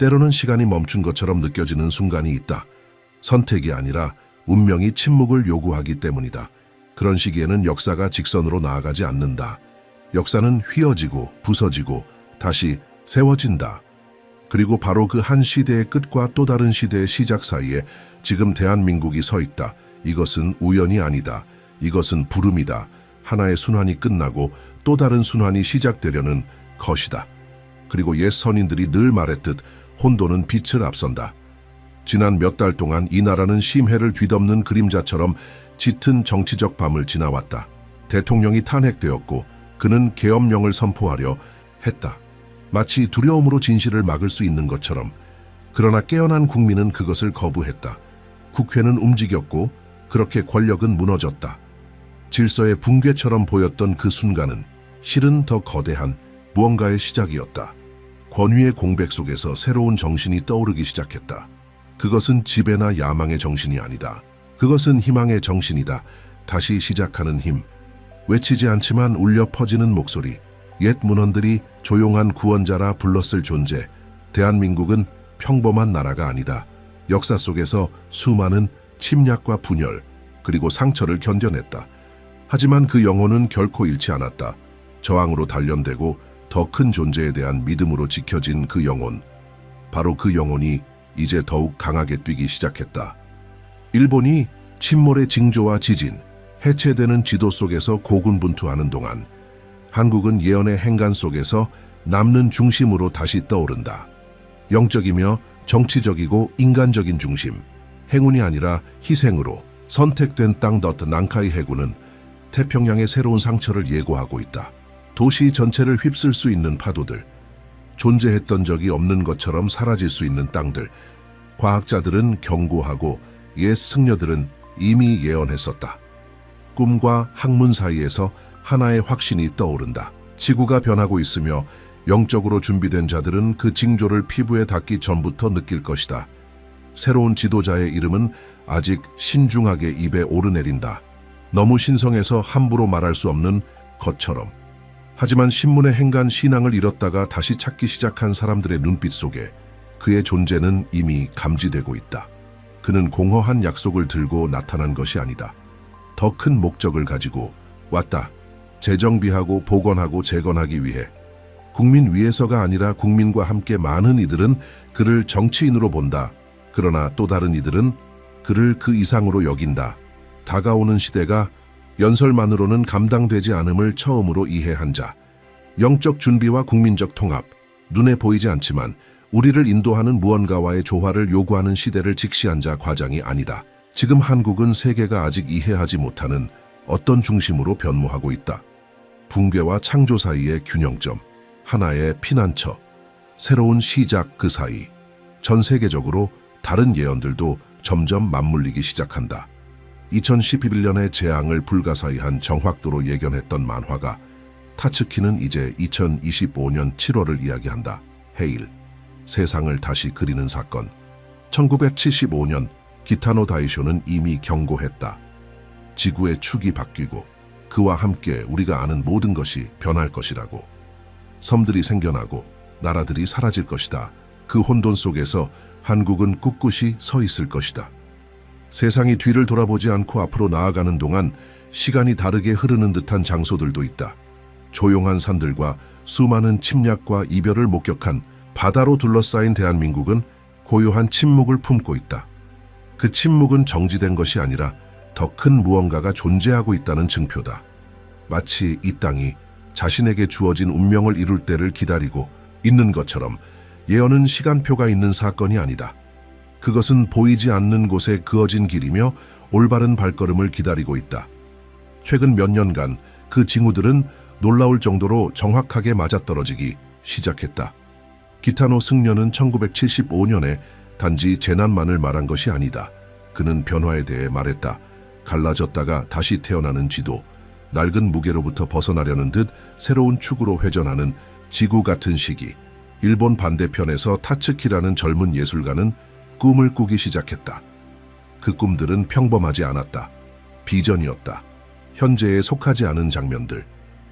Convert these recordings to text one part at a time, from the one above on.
때로는 시간이 멈춘 것처럼 느껴지는 순간이 있다. 선택이 아니라 운명이 침묵을 요구하기 때문이다. 그런 시기에는 역사가 직선으로 나아가지 않는다. 역사는 휘어지고 부서지고 다시 세워진다. 그리고 바로 그 한 시대의 끝과 또 다른 시대의 시작 사이에 지금 대한민국이 서 있다. 이것은 우연이 아니다. 이것은 부름이다. 하나의 순환이 끝나고 또 다른 순환이 시작되려는 것이다. 그리고 옛 선인들이 늘 말했듯 혼돈은 빛을 앞선다. 지난 몇 달 동안 이 나라는 심해를 뒤덮는 그림자처럼 짙은 정치적 밤을 지나왔다. 대통령이 탄핵되었고 그는 계엄령을 선포하려 했다. 마치 두려움으로 진실을 막을 수 있는 것처럼. 그러나 깨어난 국민은 그것을 거부했다. 국회는 움직였고 그렇게 권력은 무너졌다. 질서의 붕괴처럼 보였던 그 순간은 실은 더 거대한 무언가의 시작이었다. 권위의 공백 속에서 새로운 정신이 떠오르기 시작했다. 그것은 지배나 야망의 정신이 아니다. 그것은 희망의 정신이다. 다시 시작하는 힘. 외치지 않지만 울려 퍼지는 목소리. 옛 문헌들이 조용한 구원자라 불렀을 존재. 대한민국은 평범한 나라가 아니다. 역사 속에서 수많은 침략과 분열, 그리고 상처를 견뎌냈다. 하지만 그 영혼은 결코 잃지 않았다. 저항으로 단련되고 더 큰 존재에 대한 믿음으로 지켜진 그 영혼. 바로 그 영혼이 이제 더욱 강하게 뛰기 시작했다. 일본이 침몰의 징조와 지진, 해체되는 지도 속에서 고군분투하는 동안 한국은 예언의 행간 속에서 남는 중심으로 다시 떠오른다. 영적이며 정치적이고 인간적인 중심, 행운이 아니라 희생으로 선택된 땅 더트 난카이 해군은 태평양의 새로운 상처를 예고하고 있다. 도시 전체를 휩쓸 수 있는 파도들, 존재했던 적이 없는 것처럼 사라질 수 있는 땅들. 과학자들은 경고하고 옛 승려들은 이미 예언했었다. 꿈과 학문 사이에서 하나의 확신이 떠오른다. 지구가 변하고 있으며 영적으로 준비된 자들은 그 징조를 피부에 닿기 전부터 느낄 것이다. 새로운 지도자의 이름은 아직 신중하게 입에 오르내린다. 너무 신성해서 함부로 말할 수 없는 것처럼. 하지만 신문의 행간 신앙을 잃었다가 다시 찾기 시작한 사람들의 눈빛 속에 그의 존재는 이미 감지되고 있다. 그는 공허한 약속을 들고 나타난 것이 아니다. 더 큰 목적을 가지고 왔다. 재정비하고 복원하고 재건하기 위해. 국민 위에서가 아니라 국민과 함께. 많은 이들은 그를 정치인으로 본다. 그러나 또 다른 이들은 그를 그 이상으로 여긴다. 다가오는 시대가 연설만으로는 감당되지 않음을 처음으로 이해한 자. 영적 준비와 국민적 통합, 눈에 보이지 않지만 우리를 인도하는 무언가와의 조화를 요구하는 시대를 직시한 자 과장이 아니다. 지금 한국은 세계가 아직 이해하지 못하는 어떤 중심으로 변모하고 있다. 붕괴와 창조 사이의 균형점, 하나의 피난처, 새로운 시작 그 사이. 전 세계적으로 다른 예언들도 점점 맞물리기 시작한다. 2011년의 재앙을 불가사의한 정확도로 예견했던 만화가 타츠키는 이제 2025년 7월을 이야기한다. 헤일, 세상을 다시 그리는 사건. 1975년 기타노 다이쇼는 이미 경고했다. 지구의 축이 바뀌고 그와 함께 우리가 아는 모든 것이 변할 것이라고. 섬들이 생겨나고 나라들이 사라질 것이다. 그 혼돈 속에서 한국은 꿋꿋이 서 있을 것이다. 세상이 뒤를 돌아보지 않고 앞으로 나아가는 동안 시간이 다르게 흐르는 듯한 장소들도 있다. 조용한 산들과 수많은 침략과 이별을 목격한 바다로 둘러싸인 대한민국은 고요한 침묵을 품고 있다. 그 침묵은 정지된 것이 아니라 더 큰 무언가가 존재하고 있다는 증표다. 마치 이 땅이 자신에게 주어진 운명을 이룰 때를 기다리고 있는 것처럼. 예언은 시간표가 있는 사건이 아니다. 그것은 보이지 않는 곳에 그어진 길이며 올바른 발걸음을 기다리고 있다. 최근 몇 년간 그 징후들은 놀라울 정도로 정확하게 맞아떨어지기 시작했다. 기타노 승려는 1975년에 단지 재난만을 말한 것이 아니다. 그는 변화에 대해 말했다. 갈라졌다가 다시 태어나는 지도, 낡은 무게로부터 벗어나려는 듯 새로운 축으로 회전하는 지구 같은 시기. 일본 반대편에서 타츠키라는 젊은 예술가는 꿈을 꾸기 시작했다. 그 꿈들은 평범하지 않았다. 비전이었다. 현재에 속하지 않은 장면들.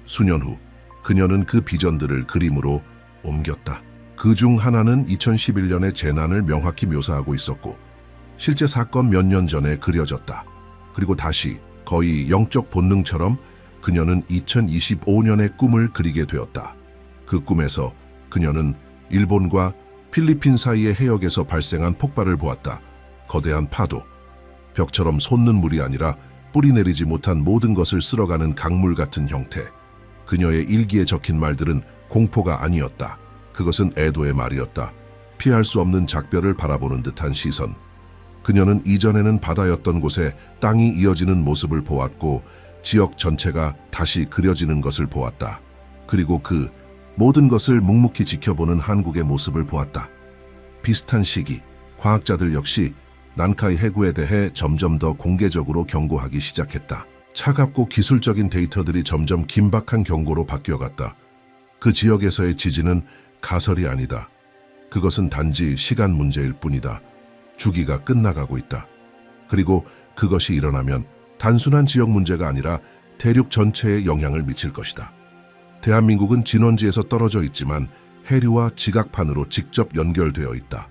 수년 후 그녀는 그 비전들을 그림으로 옮겼다. 그 중 하나는 2011년의 재난을 명확히 묘사하고 있었고 실제 사건 몇 년 전에 그려졌다. 그리고 다시 거의 영적 본능처럼 그녀는 2025년의 꿈을 그리게 되었다. 그 꿈에서 그녀는 일본과 필리핀 사이의 해역에서 발생한 폭발을 보았다. 거대한 파도, 벽처럼 솟는 물이 아니라 뿌리 내리지 못한 모든 것을 쓸어가는 강물 같은 형태. 그녀의 일기에 적힌 말들은 공포가 아니었다. 그것은 애도의 말이었다. 피할 수 없는 작별을 바라보는 듯한 시선. 그녀는 이전에는 바다였던 곳에 땅이 이어지는 모습을 보았고 지역 전체가 다시 그려지는 것을 보았다. 그리고 그 모든 것을 묵묵히 지켜보는 한국의 모습을 보았다. 비슷한 시기, 과학자들 역시 난카이 해구에 대해 점점 더 공개적으로 경고하기 시작했다. 차갑고 기술적인 데이터들이 점점 긴박한 경고로 바뀌어갔다. 그 지역에서의 지진은 가설이 아니다. 그것은 단지 시간 문제일 뿐이다. 주기가 끝나가고 있다. 그리고 그것이 일어나면 단순한 지역 문제가 아니라 대륙 전체에 영향을 미칠 것이다. 대한민국은 진원지에서 떨어져 있지만 해류와 지각판으로 직접 연결되어 있다.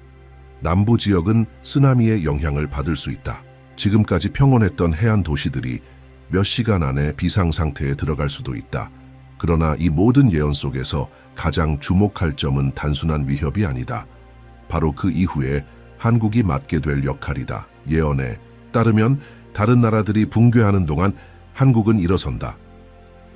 남부 지역은 쓰나미의 영향을 받을 수 있다. 지금까지 평온했던 해안 도시들이 몇 시간 안에 비상 상태에 들어갈 수도 있다. 그러나 이 모든 예언 속에서 가장 주목할 점은 단순한 위협이 아니다. 바로 그 이후에 한국이 맡게 될 역할이다. 예언에 따르면 다른 나라들이 붕괴하는 동안 한국은 일어선다.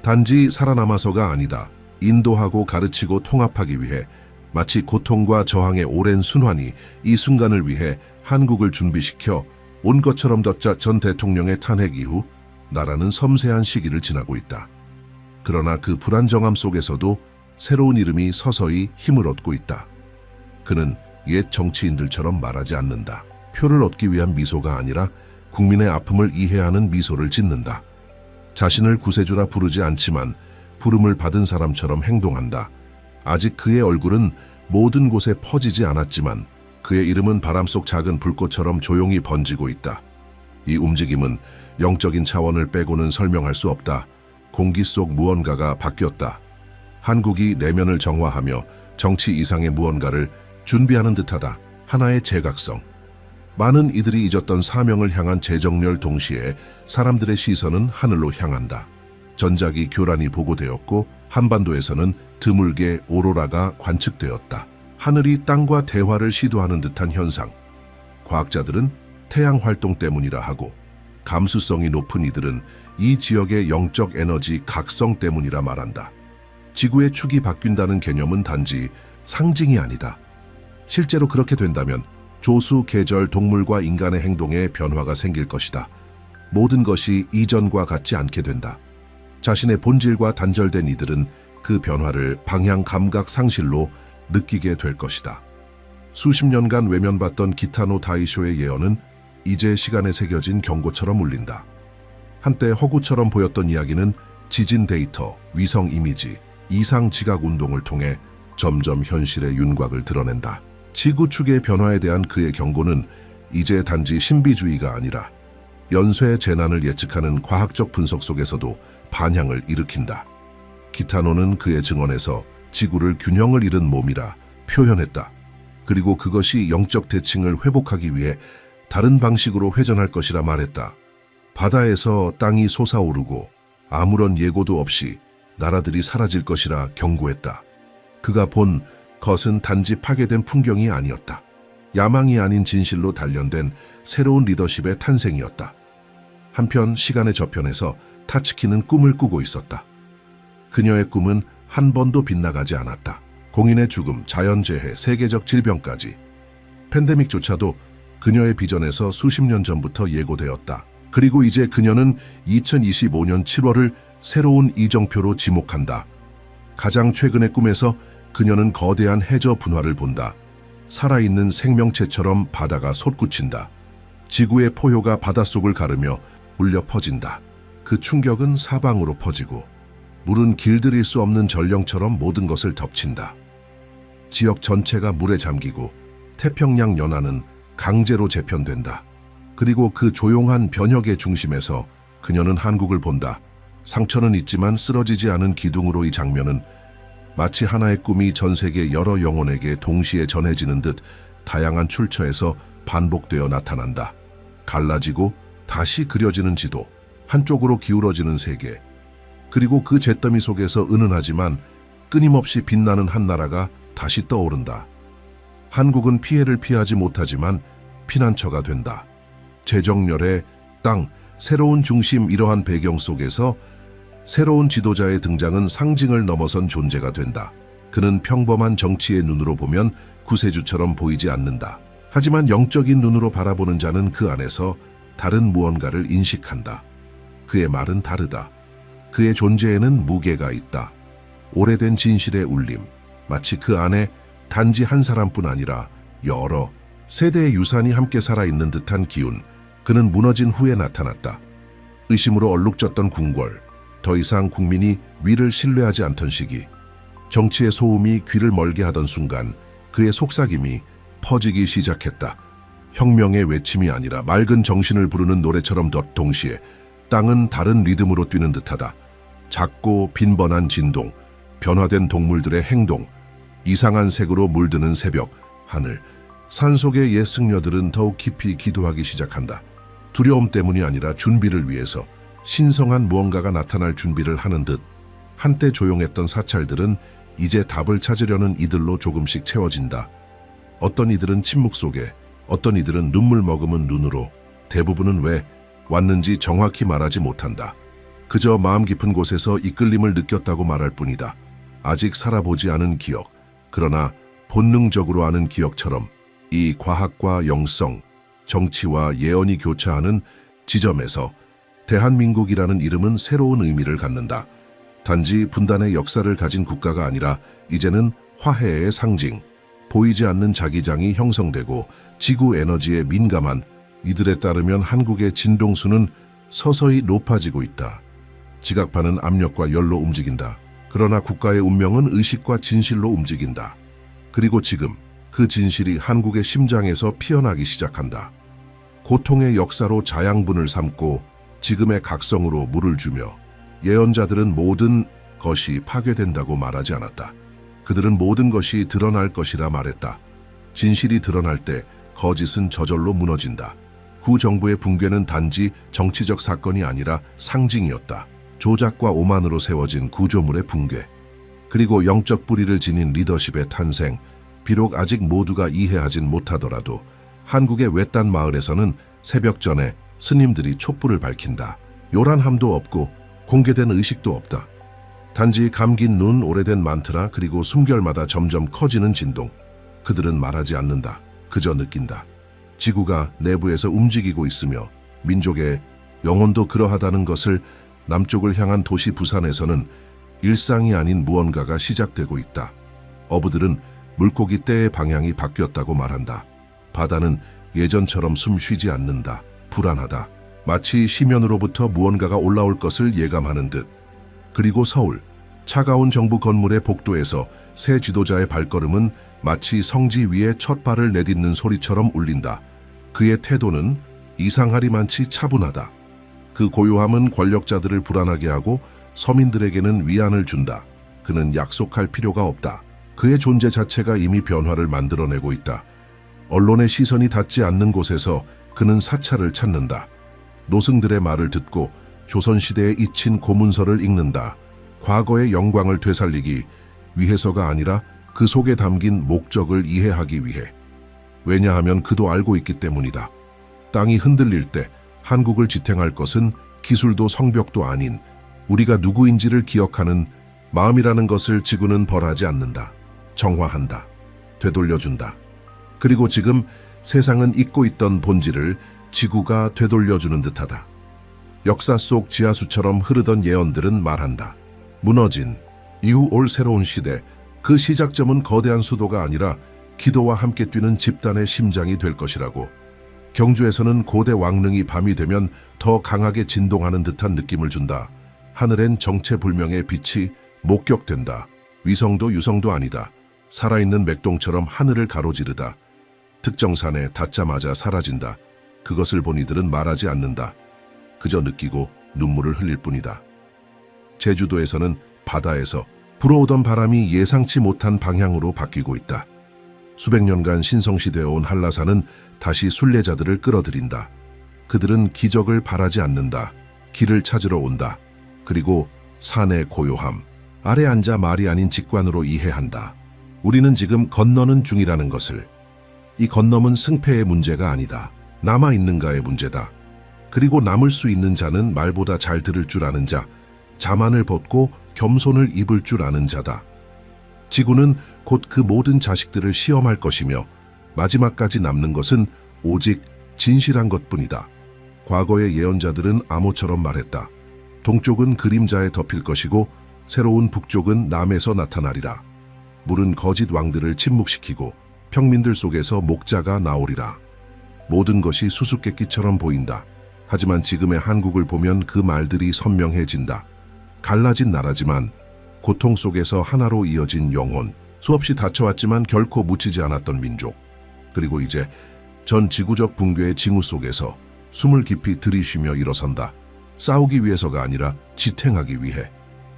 단지 살아남아서가 아니다. 인도하고 가르치고 통합하기 위해 마치 고통과 저항의 오랜 순환이 이 순간을 위해 한국을 준비시켜 온 것처럼 덧자 전 대통령의 탄핵 이후 나라는 섬세한 시기를 지나고 있다. 그러나 그 불안정함 속에서도 새로운 이름이 서서히 힘을 얻고 있다. 그는 옛 정치인들처럼 말하지 않는다. 표를 얻기 위한 미소가 아니라 국민의 아픔을 이해하는 미소를 짓는다. 자신을 구세주라 부르지 않지만 부름을 받은 사람처럼 행동한다. 아직 그의 얼굴은 모든 곳에 퍼지지 않았지만 그의 이름은 바람 속 작은 불꽃처럼 조용히 번지고 있다. 이 움직임은 영적인 차원을 빼고는 설명할 수 없다. 공기 속 무언가가 바뀌었다. 한국이 내면을 정화하며 정치 이상의 무언가를 준비하는 듯하다. 하나의 제각성. 많은 이들이 잊었던 사명을 향한 재정렬 동시에 사람들의 시선은 하늘로 향한다. 전작이 교란이 보고되었고 한반도에서는 드물게 오로라가 관측되었다. 하늘이 땅과 대화를 시도하는 듯한 현상. 과학자들은 태양 활동 때문이라 하고 감수성이 높은 이들은 이 지역의 영적 에너지 각성 때문이라 말한다. 지구의 축이 바뀐다는 개념은 단지 상징이 아니다. 실제로 그렇게 된다면 조수, 계절, 동물과 인간의 행동에 변화가 생길 것이다. 모든 것이 이전과 같지 않게 된다. 자신의 본질과 단절된 이들은 그 변화를 방향 감각 상실로 느끼게 될 것이다. 수십 년간 외면받던 기타노 다이쇼의 예언은 이제 시간에 새겨진 경고처럼 울린다. 한때 허구처럼 보였던 이야기는 지진 데이터, 위성 이미지, 이상 지각 운동을 통해 점점 현실의 윤곽을 드러낸다. 지구 축의 변화에 대한 그의 경고는 이제 단지 신비주의가 아니라 연쇄 재난을 예측하는 과학적 분석 속에서도 반향을 일으킨다. 기타노는 그의 증언에서 지구를 균형을 잃은 몸이라 표현했다. 그리고 그것이 영적 대칭을 회복하기 위해 다른 방식으로 회전할 것이라 말했다. 바다에서 땅이 솟아오르고 아무런 예고도 없이 나라들이 사라질 것이라 경고했다. 그가 본 것은 단지 파괴된 풍경이 아니었다. 야망이 아닌 진실로 단련된 새로운 리더십의 탄생이었다. 한편 시간의 저편에서 타츠키는 꿈을 꾸고 있었다. 그녀의 꿈은 한 번도 빗나가지 않았다. 공인의 죽음, 자연재해, 세계적 질병까지. 팬데믹조차도 그녀의 비전에서 수십 년 전부터 예고되었다. 그리고 이제 그녀는 2025년 7월을 새로운 이정표로 지목한다. 가장 최근의 꿈에서 그녀는 거대한 해저 분화를 본다. 살아있는 생명체처럼 바다가 솟구친다. 지구의 포효가 바닷속을 가르며 울려 퍼진다. 그 충격은 사방으로 퍼지고 물은 길들일 수 없는 전령처럼 모든 것을 덮친다. 지역 전체가 물에 잠기고 태평양 연안은 강제로 재편된다. 그리고 그 조용한 변혁의 중심에서 그녀는 한국을 본다. 상처는 있지만 쓰러지지 않은 기둥으로 이 장면은 마치 하나의 꿈이 전 세계 여러 영혼에게 동시에 전해지는 듯 다양한 출처에서 반복되어 나타난다. 갈라지고 다시 그려지는 지도, 한쪽으로 기울어지는 세계, 그리고 그 잿더미 속에서 은은하지만 끊임없이 빛나는 한 나라가 다시 떠오른다. 한국은 피해를 피하지 못하지만 피난처가 된다. 재정렬의 땅, 새로운 중심, 이러한 배경 속에서 새로운 지도자의 등장은 상징을 넘어선 존재가 된다. 그는 평범한 정치의 눈으로 보면 구세주처럼 보이지 않는다. 하지만 영적인 눈으로 바라보는 자는 그 안에서 다른 무언가를 인식한다. 그의 말은 다르다. 그의 존재에는 무게가 있다. 오래된 진실의 울림, 마치 그 안에 단지 한 사람뿐 아니라 여러 세대의 유산이 함께 살아있는 듯한 기운. 그는 무너진 후에 나타났다. 의심으로 얼룩졌던 궁궐, 더 이상 국민이 위를 신뢰하지 않던 시기, 정치의 소음이 귀를 멀게 하던 순간 그의 속삭임이 퍼지기 시작했다. 혁명의 외침이 아니라 맑은 정신을 부르는 노래처럼 동시에 땅은 다른 리듬으로 뛰는 듯하다. 작고 빈번한 진동, 변화된 동물들의 행동, 이상한 색으로 물드는 새벽, 하늘, 산속의 옛 승려들은 더욱 깊이 기도하기 시작한다. 두려움 때문이 아니라 준비를 위해서, 신성한 무언가가 나타날 준비를 하는 듯. 한때 조용했던 사찰들은 이제 답을 찾으려는 이들로 조금씩 채워진다. 어떤 이들은 침묵 속에, 어떤 이들은 눈물 머금은 눈으로, 대부분은 왜 왔는지 정확히 말하지 못한다. 그저 마음 깊은 곳에서 이끌림을 느꼈다고 말할 뿐이다. 아직 살아보지 않은 기억, 그러나 본능적으로 아는 기억처럼 이 과학과 영성, 정치와 예언이 교차하는 지점에서 대한민국이라는 이름은 새로운 의미를 갖는다. 단지 분단의 역사를 가진 국가가 아니라 이제는 화해의 상징, 보이지 않는 자기장이 형성되고 지구 에너지에 민감한 이들에 따르면 한국의 진동수는 서서히 높아지고 있다. 지각파는 압력과 열로 움직인다. 그러나 국가의 운명은 의식과 진실로 움직인다. 그리고 지금 그 진실이 한국의 심장에서 피어나기 시작한다. 고통의 역사로 자양분을 삼고 지금의 각성으로 물을 주며 예언자들은 모든 것이 파괴된다고 말하지 않았다. 그들은 모든 것이 드러날 것이라 말했다. 진실이 드러날 때 거짓은 저절로 무너진다. 구정부의 붕괴는 단지 정치적 사건이 아니라 상징이었다. 조작과 오만으로 세워진 구조물의 붕괴, 그리고 영적 뿌리를 지닌 리더십의 탄생. 비록 아직 모두가 이해하진 못하더라도 한국의 외딴 마을에서는 새벽 전에 스님들이 촛불을 밝힌다. 요란함도 없고 공개된 의식도 없다. 단지 감긴 눈, 오래된 만트라, 그리고 숨결마다 점점 커지는 진동. 그들은 말하지 않는다. 그저 느낀다. 지구가 내부에서 움직이고 있으며 민족의 영혼도 그러하다는 것을. 남쪽을 향한 도시 부산에서는 일상이 아닌 무언가가 시작되고 있다. 어부들은 물고기 떼의 방향이 바뀌었다고 말한다. 바다는 예전처럼 숨 쉬지 않는다. 불안하다. 마치 시면으로부터 무언가가 올라올 것을 예감하는 듯. 그리고 서울, 차가운 정부 건물의 복도에서 새 지도자의 발걸음은 마치 성지 위에 첫 발을 내딛는 소리처럼 울린다. 그의 태도는 이상하리만치 차분하다. 그 고요함은 권력자들을 불안하게 하고 서민들에게는 위안을 준다. 그는 약속할 필요가 없다. 그의 존재 자체가 이미 변화를 만들어내고 있다. 언론의 시선이 닿지 않는 곳에서 그는 사찰을 찾는다. 노승들의 말을 듣고 조선시대에 잊힌 고문서를 읽는다. 과거의 영광을 되살리기 위해서가 아니라 그 속에 담긴 목적을 이해하기 위해. 왜냐하면 그도 알고 있기 때문이다. 땅이 흔들릴 때 한국을 지탱할 것은 기술도 성벽도 아닌 우리가 누구인지를 기억하는 마음이라는 것을 지구는 벌하지 않는다. 정화한다. 되돌려준다. 그리고 지금 세상은 잊고 있던 본질을 지구가 되돌려주는 듯하다. 역사 속 지하수처럼 흐르던 예언들은 말한다. 무너진 이후 올 새로운 시대, 그 시작점은 거대한 수도가 아니라 기도와 함께 뛰는 집단의 심장이 될 것이라고. 경주에서는 고대 왕릉이 밤이 되면 더 강하게 진동하는 듯한 느낌을 준다. 하늘엔 정체불명의 빛이 목격된다. 위성도 유성도 아니다. 살아있는 맥동처럼 하늘을 가로지르다. 특정 산에 닿자마자 사라진다. 그것을 본 이들은 말하지 않는다. 그저 느끼고 눈물을 흘릴 뿐이다. 제주도에서는 바다에서 불어오던 바람이 예상치 못한 방향으로 바뀌고 있다. 수백 년간 신성시되어 온 한라산은 다시 순례자들을 끌어들인다. 그들은 기적을 바라지 않는다. 길을 찾으러 온다. 그리고 산의 고요함, 아래 앉아 말이 아닌 직관으로 이해한다. 우리는 지금 건너는 중이라는 것을. 이 건너은 승패의 문제가 아니다. 남아있는가의 문제다. 그리고 남을 수 있는 자는 말보다 잘 들을 줄 아는 자, 자만을 벗고 겸손을 입을 줄 아는 자다. 지구는 곧 그 모든 자식들을 시험할 것이며 마지막까지 남는 것은 오직 진실한 것뿐이다. 과거의 예언자들은 암호처럼 말했다. 동쪽은 그림자에 덮일 것이고 새로운 북쪽은 남에서 나타나리라. 물은 거짓 왕들을 침묵시키고 평민들 속에서 목자가 나오리라. 모든 것이 수수께끼처럼 보인다. 하지만 지금의 한국을 보면 그 말들이 선명해진다. 갈라진 나라지만 고통 속에서 하나로 이어진 영혼, 수없이 다쳐왔지만 결코 묻히지 않았던 민족. 그리고 이제 전 지구적 붕괴의 징후 속에서 숨을 깊이 들이쉬며 일어선다. 싸우기 위해서가 아니라 지탱하기 위해,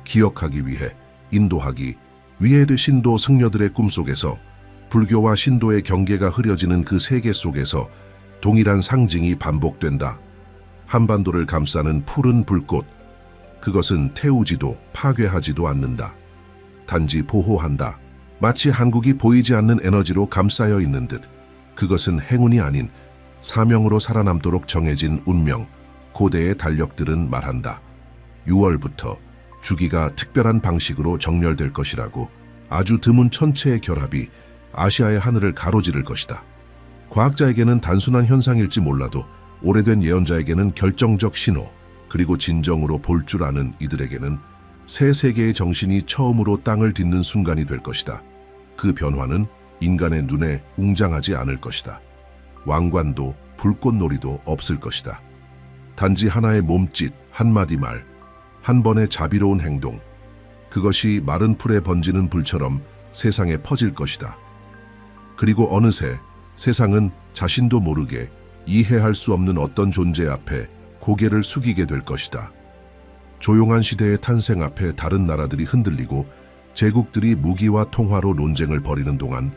기억하기 위해, 인도하기 위해. 신도 승려들의 꿈속에서 불교와 신도의 경계가 흐려지는 그 세계 속에서 동일한 상징이 반복된다. 한반도를 감싸는 푸른 불꽃. 그것은 태우지도 파괴하지도 않는다. 단지 보호한다. 마치 한국이 보이지 않는 에너지로 감싸여 있는 듯. 그것은 행운이 아닌 사명으로 살아남도록 정해진 운명. 고대의 달력들은 말한다. 6월부터 주기가 특별한 방식으로 정렬될 것이라고. 아주 드문 천체의 결합이 아시아의 하늘을 가로지를 것이다. 과학자에게는 단순한 현상일지 몰라도 오래된 예언자에게는 결정적 신호, 그리고 진정으로 볼 줄 아는 이들에게는 새 세계의 정신이 처음으로 땅을 딛는 순간이 될 것이다. 그 변화는 인간의 눈에 웅장하지 않을 것이다. 왕관도 불꽃놀이도 없을 것이다. 단지 하나의 몸짓, 한마디 말, 한 번의 자비로운 행동, 그것이 마른 풀에 번지는 불처럼 세상에 퍼질 것이다. 그리고 어느새 세상은 자신도 모르게 이해할 수 없는 어떤 존재 앞에 고개를 숙이게 될 것이다. 조용한 시대의 탄생 앞에 다른 나라들이 흔들리고 제국들이 무기와 통화로 논쟁을 벌이는 동안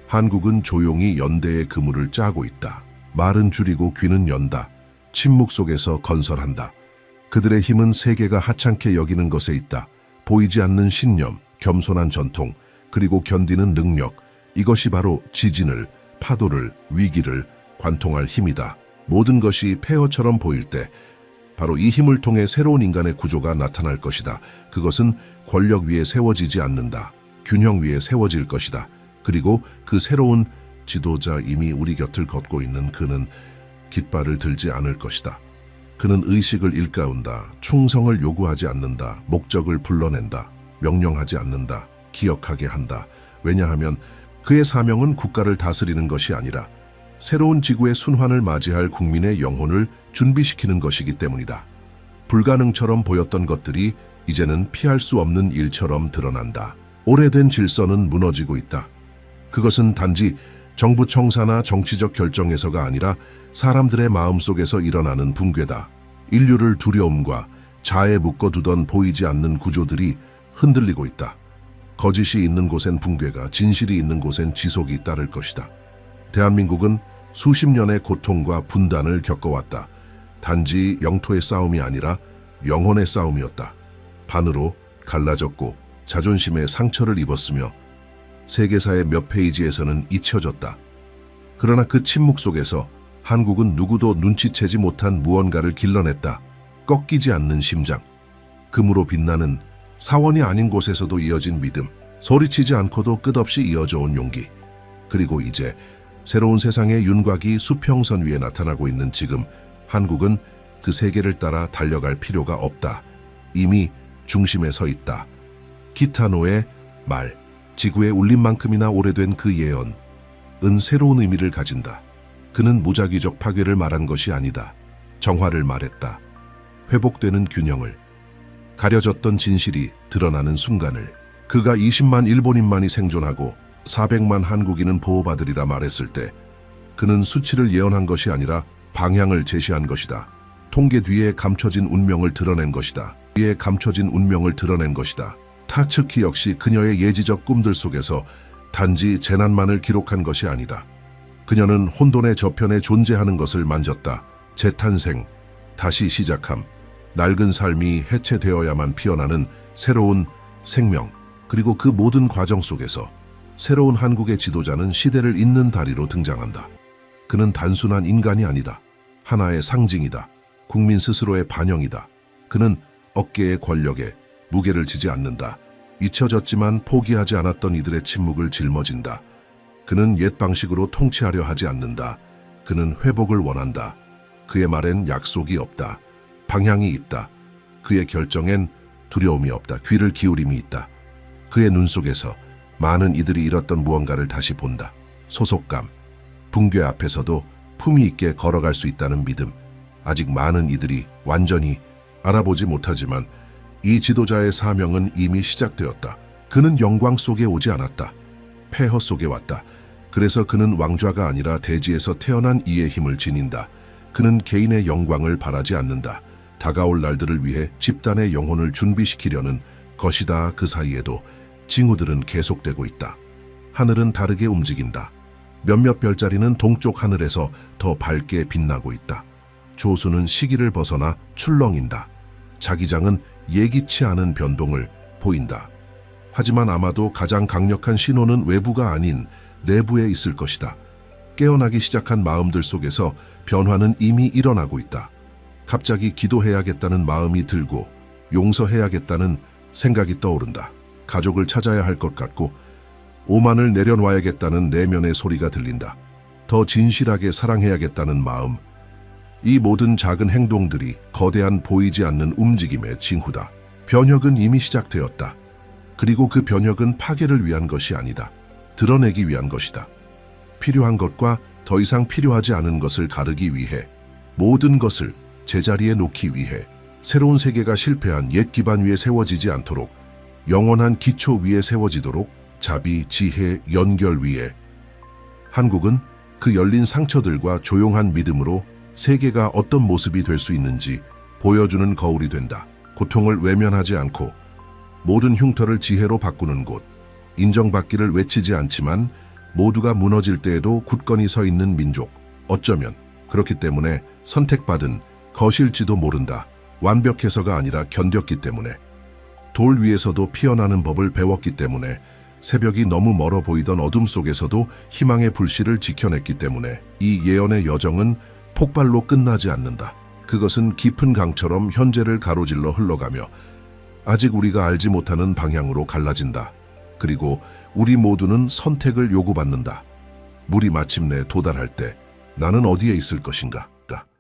한국은 조용히 연대의 그물을 짜고 있다. 말은 줄이고 귀는 연다. 침묵 속에서 건설한다. 그들의 힘은 세계가 하찮게 여기는 것에 있다. 보이지 않는 신념, 겸손한 전통, 그리고 견디는 능력. 이것이 바로 지진을, 파도를, 위기를 관통할 힘이다. 모든 것이 폐허처럼 보일 때 바로 이 힘을 통해 새로운 인간의 구조가 나타날 것이다. 그것은 권력 위에 세워지지 않는다. 균형 위에 세워질 것이다. 그리고 그 새로운 지도자, 이미 우리 곁을 걷고 있는 그는 깃발을 들지 않을 것이다. 그는 의식을 일깨운다. 충성을 요구하지 않는다. 목적을 불러낸다. 명령하지 않는다. 기억하게 한다. 왜냐하면 그의 사명은 국가를 다스리는 것이 아니라 새로운 지구의 순환을 맞이할 국민의 영혼을 준비시키는 것이기 때문이다. 불가능처럼 보였던 것들이 이제는 피할 수 없는 일처럼 드러난다. 오래된 질서는 무너지고 있다. 그것은 단지 정부 청사나 정치적 결정에서가 아니라 사람들의 마음속에서 일어나는 붕괴다. 인류를 두려움과 자아에 묶어두던 보이지 않는 구조들이 흔들리고 있다. 거짓이 있는 곳엔 붕괴가, 진실이 있는 곳엔 지속이 따를 것이다. 대한민국은 수십 년의 고통과 분단을 겪어왔다. 단지 영토의 싸움이 아니라 영혼의 싸움이었다. 반으로 갈라졌고 자존심에 상처를 입었으며 세계사의 몇 페이지에서는 잊혀졌다. 그러나 그 침묵 속에서 한국은 누구도 눈치채지 못한 무언가를 길러냈다. 꺾이지 않는 심장. 금으로 빛나는 사원이 아닌 곳에서도 이어진 믿음. 소리치지 않고도 끝없이 이어져 온 용기. 그리고 이제 새로운 세상의 윤곽이 수평선 위에 나타나고 있는 지금, 한국은 그 세계를 따라 달려갈 필요가 없다. 이미 중심에 서 있다. 기타노의 말, 지구의 울림만큼이나 오래된 그 예언은 새로운 의미를 가진다. 그는 무작위적 파괴를 말한 것이 아니다. 정화를 말했다. 회복되는 균형을, 가려졌던 진실이 드러나는 순간을. 그가 20만 일본인만이 생존하고 400만 한국인은 보호받으리라 말했을 때 그는 수치를 예언한 것이 아니라 방향을 제시한 것이다. 통계 뒤에 감춰진 운명을 드러낸 것이다. 뒤에 감춰진 운명을 드러낸 것이다. 타츠키 역시 그녀의 예지적 꿈들 속에서 단지 재난만을 기록한 것이 아니다. 그녀는 혼돈의 저편에 존재하는 것을 만졌다. 재탄생, 다시 시작함, 낡은 삶이 해체되어야만 피어나는 새로운 생명, 그리고 그 모든 과정 속에서 새로운 한국의 지도자는 시대를 잇는 다리로 등장한다. 그는 단순한 인간이 아니다. 하나의 상징이다. 국민 스스로의 반영이다. 그는 어깨의 권력에 무게를 지지 않는다. 잊혀졌지만 포기하지 않았던 이들의 침묵을 짊어진다. 그는 옛 방식으로 통치하려 하지 않는다. 그는 회복을 원한다. 그의 말엔 약속이 없다. 방향이 있다. 그의 결정엔 두려움이 없다. 귀를 기울임이 있다. 그의 눈 속에서 많은 이들이 잃었던 무언가를 다시 본다. 소속감, 붕괴 앞에서도 품위 있게 걸어갈 수 있다는 믿음. 아직 많은 이들이 완전히 알아보지 못하지만 이 지도자의 사명은 이미 시작되었다. 그는 영광 속에 오지 않았다. 폐허 속에 왔다. 그래서 그는 왕좌가 아니라 대지에서 태어난 이의 힘을 지닌다. 그는 개인의 영광을 바라지 않는다. 다가올 날들을 위해 집단의 영혼을 준비시키려는 것이다. 그 사이에도 징후들은 계속되고 있다. 하늘은 다르게 움직인다. 몇몇 별자리는 동쪽 하늘에서 더 밝게 빛나고 있다. 조수는 시기를 벗어나 출렁인다. 자기장은 예기치 않은 변동을 보인다. 하지만 아마도 가장 강력한 신호는 외부가 아닌 내부에 있을 것이다. 깨어나기 시작한 마음들 속에서 변화는 이미 일어나고 있다. 갑자기 기도해야겠다는 마음이 들고 용서해야겠다는 생각이 떠오른다. 가족을 찾아야 할 것 같고 오만을 내려놔야겠다는 내면의 소리가 들린다. 더 진실하게 사랑해야겠다는 마음. 이 모든 작은 행동들이 거대한 보이지 않는 움직임의 징후다. 변혁은 이미 시작되었다. 그리고 그 변혁은 파괴를 위한 것이 아니다. 드러내기 위한 것이다. 필요한 것과 더 이상 필요하지 않은 것을 가르기 위해, 모든 것을 제자리에 놓기 위해, 새로운 세계가 실패한 옛 기반 위에 세워지지 않도록, 영원한 기초 위에 세워지도록, 자비, 지혜, 연결 위에. 한국은 그 열린 상처들과 조용한 믿음으로 세계가 어떤 모습이 될 수 있는지 보여주는 거울이 된다. 고통을 외면하지 않고 모든 흉터를 지혜로 바꾸는 곳. 인정받기를 외치지 않지만 모두가 무너질 때에도 굳건히 서 있는 민족. 어쩌면 그렇기 때문에 선택받은 것일지도 모른다. 완벽해서가 아니라 견뎠기 때문에. 돌 위에서도 피어나는 법을 배웠기 때문에. 새벽이 너무 멀어 보이던 어둠 속에서도 희망의 불씨를 지켜냈기 때문에. 이 예언의 여정은 폭발로 끝나지 않는다. 그것은 깊은 강처럼 현재를 가로질러 흘러가며 아직 우리가 알지 못하는 방향으로 갈라진다. 그리고 우리 모두는 선택을 요구받는다. 물이 마침내 도달할 때 나는 어디에 있을 것인가?